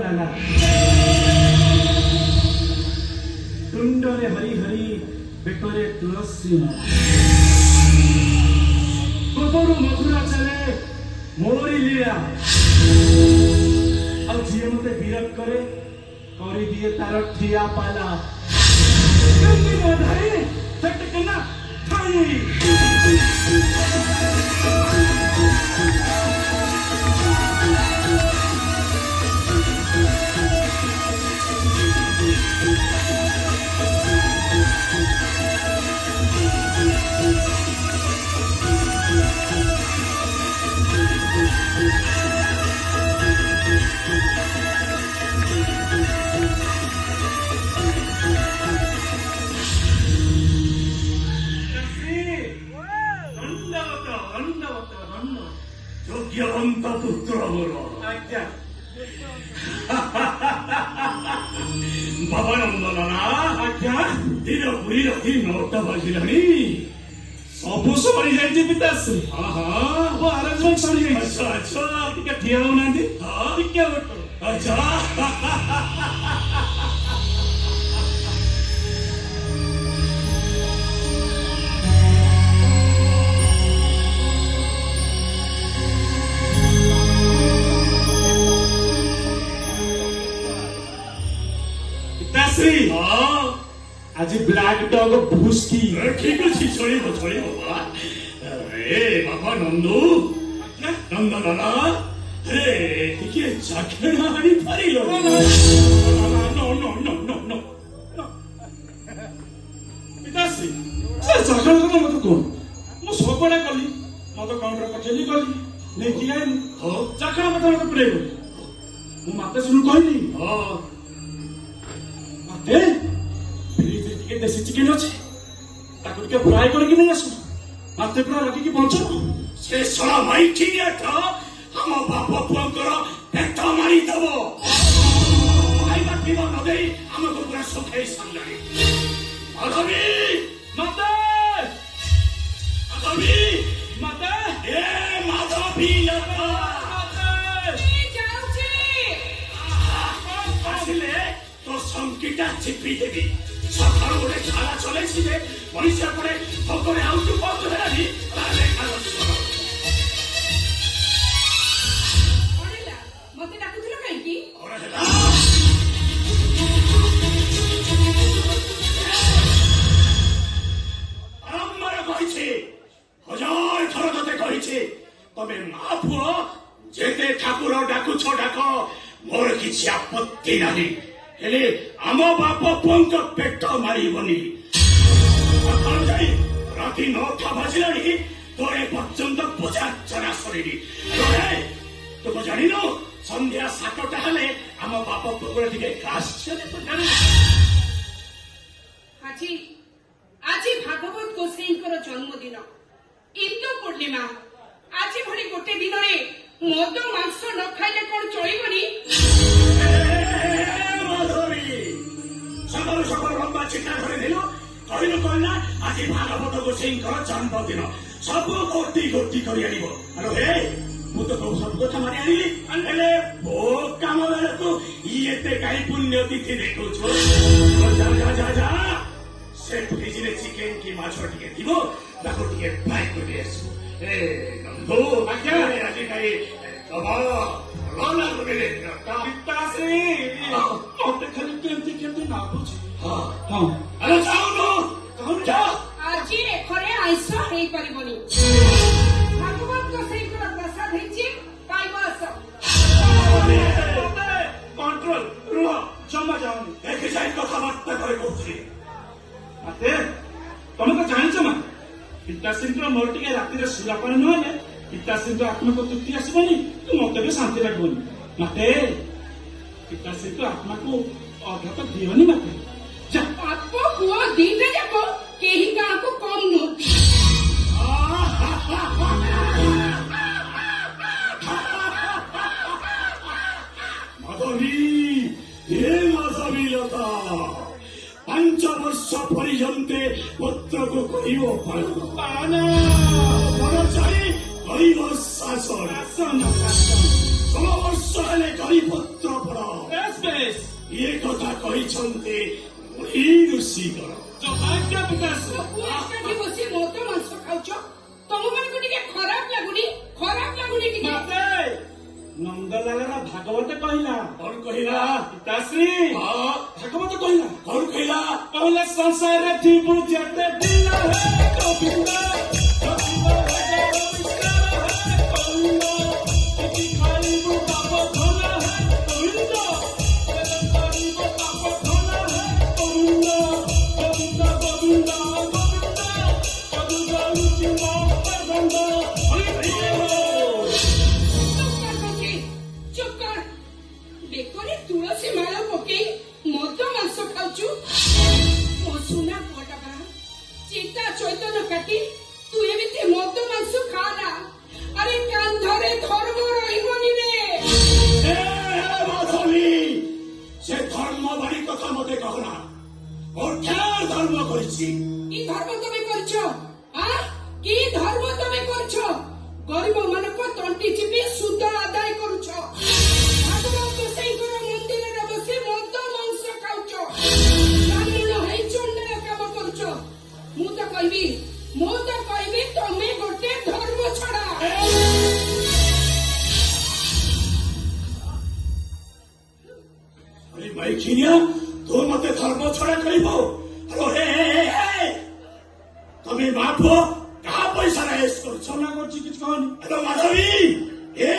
नाना तुंडरे हरी हरी बेकरे तुलसी माला गोपरू मथुरा चले मोरी लीला और जी मते विरक्त करे करी दिए तार ठिया पाला गंदी बधाई चटकना थाई योग्यवंत पुत्र बोलो आज्ञा बाबा नंदना आज्ञा दिन पुरी राति 9टा बाजिलानी सबु सरी जाइए पिताश्री हाँ वो अरेंजमेंट सरी जाइए अच्छा अच्छा टिके ठिया होनांती हाँ टिके अच्छा पिताश्री हाँ आज ब्लैक डॉग भूसकी ठीक अच्छी चलिए बाबा अरे बाबा नंदू आज्ञा नंदना अरे टिके चाखेना हारी फारी लो no no no no no पिताश्री से जगड़ को मत कोन मु सबडा कली मत काउंटर पठेली कली नहीं किया हाँ जगड़ मत पुरे मु माते सुन कहली हाँ माते फ्रिज टिके देसी चिकन अछि ताको टिके फ्राई करके नहीं आसु माते पूरा रखी की पहुंचो से सला भाई ठीक है था हम बाप पुअंकर पेट मारी दब खाइबा पीबा न देई हमको पूरा सुखाई सामने माधवी माते माधवी माते ए माधवी लता আসলে তো সংকিটা চিপি দেবি সকাল ওরে ছাড়া চলেছি যে মনীষা করে ভগরে আউটু বন্ধ হেরানি তাহলে কারণ শোনো মতে ডাকুছিল কাইকি ওরে হেলা আমার কইছে হাজার থর তোতে কইছে তবে মা পুଅ যেতে ঠাকুর ডাকুছ ডাক মোর কিছু আপত্তি নাই হেলে আম বাপ পুଅଙ୍କ পেট মারিবনি সকাল যাই রাতি 9টা বাজিলানি তোরে পর্যন্ত পূজার্চনা সরিনি তোকে জানিল সন্ধ্যা 7টা হলে আম বাপ পুকুর দিকে ঘাস চলে আজি আজি ভাগবত গোসাইଙ୍କର জন্মদিন ইন্দ্র পূর্ণিমা আজি ভଳି ଗୋଟେ ଦିନରେ মদ মাংস ন খাইলে কোন চলিবনি মাধবী সকাল সকাল লম্বা চিঠা ধরে নিল କହିଲ କହିଲା ଆଜି ଭାଗବତ ଗୋସାଇଙ୍କର ଜନ୍ମଦିନ ସବୁ ଗୋଟି ଗୋଟି କରି ଆଣିବ ଆଲୋ ହେ ମୁଁ ତ ସବୁ କଥା ମାନି ଆଣିଲି ହେଲେ ମୋ କାମ ବେଳକୁ ଏତେ କାହିଁ ପୁଣ୍ୟ ତିଥି ଦେଖୁଛୁ ଯା ଯା ଯା ଯା ସେ ଫ୍ରିଜରେ ଚିକେନ କି ମାଛ ଟିକେ ଥିବ ତାକୁ ଟିକେ ଫ୍ରାଏ କରି ଆସିବୁ ଏ ନନ୍ଦୁ ଆଜ୍ଞା। ଆଜି କାହିଁ ଭଲ ଲାଗୁନି ରେ ପିତାଶ୍ରୀ ମତେ ଖାଲି କେମିତି କେମିତି ଲାଗୁଛି ହଁ ହଁ ଆରେ ଯାଉନୁ ଯା আজি এখরে আইস হেই পারিবনি ভাগবত গোসাইଙ୍କର প্রসাদ ହେଇଛି পাইব আস কন্ট্রোল রুহ জমা যাওনি দেখে যাই কথাবার্তা করে করছি মাতে ତମେ ତ ଜାଣିଛ ମା ପିତାଶ୍ରୀଙ୍କର ମୋର ଟିକେ ରାତିରେ ସୁରାପାନ ନହେଲେ ପିତାଶ୍ରୀଙ୍କ ଆତ୍ମାକୁ ତୃପ୍ତି ଆସିବନି କି ମତେ ବି ଶାନ୍ତି ଲାଗିବନି ମାତେ ପିତାଶ୍ରୀଙ୍କ ଆତ୍ମାକୁ ଅର୍ଘ୍ୟ ତ ଦିଅନି ମାତେ ଯା ବାପ ପୁଅ ଦିଟା ଯାକ କେହି କାହାକୁ କମ୍ ନୁହନ୍ତି মাধবী হে মাধবী লতা 5 ବର୍ଷ পর্যন্ত পুত্রକୁ କହିବ ପାଳନ ପାଳନ ବଡ଼ ଚାରି କହିବ ଶାସନ ଶାସନ ଶାସନ ষোଳ ବର୍ଷ ହେଲେ ଗରିପତ୍ର ପଡ ବେଶ ବେଶ ଏ କଥା କହିଛନ୍ତି ମୁଢି ଋଷିଙ୍କର ସୌଭାଗ୍ୟ ବିକାଶ ସବୁ ଏକାଠି ବସି ମଦ ମାଂସ ଖାଉଛ ତମମାନଙ୍କୁ ଟିକେ ଖରାପ ଲାଗୁନି ଟିକେ ମତେ ନନ୍ଦଲାଲର ଭାଗବତ କହିଲା କଣ କହିଲା ପିତାଶ୍ରୀ ହଁ, ଭାଗବତ କହିଲା କଣ କହିଲା କହିଲା ସଂସାରରେ ଥିବୁ ଯେତେ ଦିନ ହେ ଗୋବିନ୍ଦ ଗୋବିନ୍ଦ ହେ ଗୋବିନ୍ଦ ହେ ଗୋବିନ୍ଦ କିଛି ଖାଇବୁ ପାପ ଧନ ହେ ଗୋବିନ୍ଦ ତେରେ କରିବୁ ପାପ ଧନ ହେ ଗୋବିନ୍ଦ ଗୋବିନ୍ଦ ଗୋବିନ୍ଦ ଗୋବିନ୍ଦ ସବୁ ଯାଉଛି ମୋ ପର୍ବନ୍ଦ ଚୁପ୍ କର ବେକରେ ତୁଳସୀ ମାଳ ପକେଇ ମଦ ମାଂସ ଖାଉଛୁ ମୋ ସୁନା ପୁଅଟା ବା ଚିତା ଚୈତନ୍ୟ କାଟି ତୁ ଏମିତି ମଦ ମାଂସ ଖାନା ଆରେ କାନ୍ଧରେ ଧର୍ମ ରହିବନି ରେ ମାଧବୀ ସେ ଧର୍ମ ବାଣୀ କଥା ମତେ କହନା ମୋର ଖ୍ୟାଲ ଧର୍ମ କରିଛି কি ধর্ম তুমি করছো কি ধর্ম তুমি করছো গরিব ମାନଙ୍କ তন্টি চিপি সুদ আদায় କରୁଛ ଭାଗବତ ଗୋସାଇଙ୍କର ମନ୍ଦିରରେ ବସି ମଦ ମାଂସ ଖାଉଛ ବ୍ରାହ୍ମଣ ହେଇ ଚଣ୍ଡାଳ କାମ କରୁଛ ମୁଁ ତ କହିବି ତମେ ଗୋଟେ ଧର୍ମ ଛଡା ଆରେ ମାଇକିନିଆ ତୁ ମତେ ଧର୍ମ ଛଡା କହିବ ଆରେ ହେ ତମେ ମା ପୁଅ କାହା ପଇସାରେ ଏସ୍ କରୁଛ ଛନା କରୁଛି କିଛି କହନି ଆରେ ମାଧବୀ ଏ